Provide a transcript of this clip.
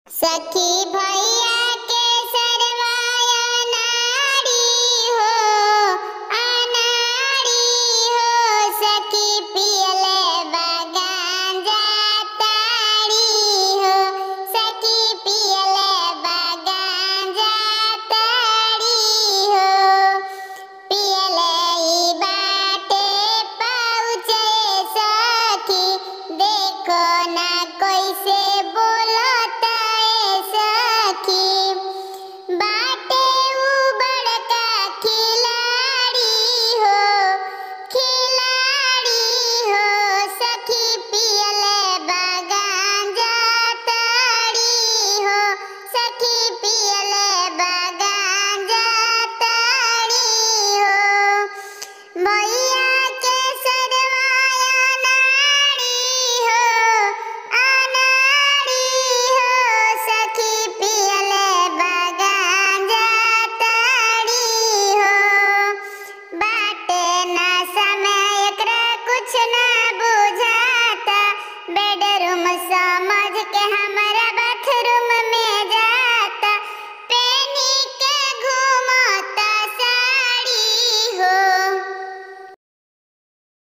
सखी भैया के सरवाया नारी हो, अनाड़ी हो। सखी पियले बगान जाताड़ी हो, सखी पियले बगान जाताड़ी हो। पियले ई बाटे पहुँचे सखी, देखो ना कैसे बोलता सखी। बाटे ऊ बड़का खिलाड़ी हो, खिलाड़ी हो। सखी पियले बगान जाताड़ी हो, सखी पियले बगान जाताड़ी हो। भैया के सरवाया नारी हो, अनाड़ी हो। सखी पियले बगान जाताड़ी हो। बाटे ना समय एकरा कुछ ना बुझाता, बेडरूम समझ के हम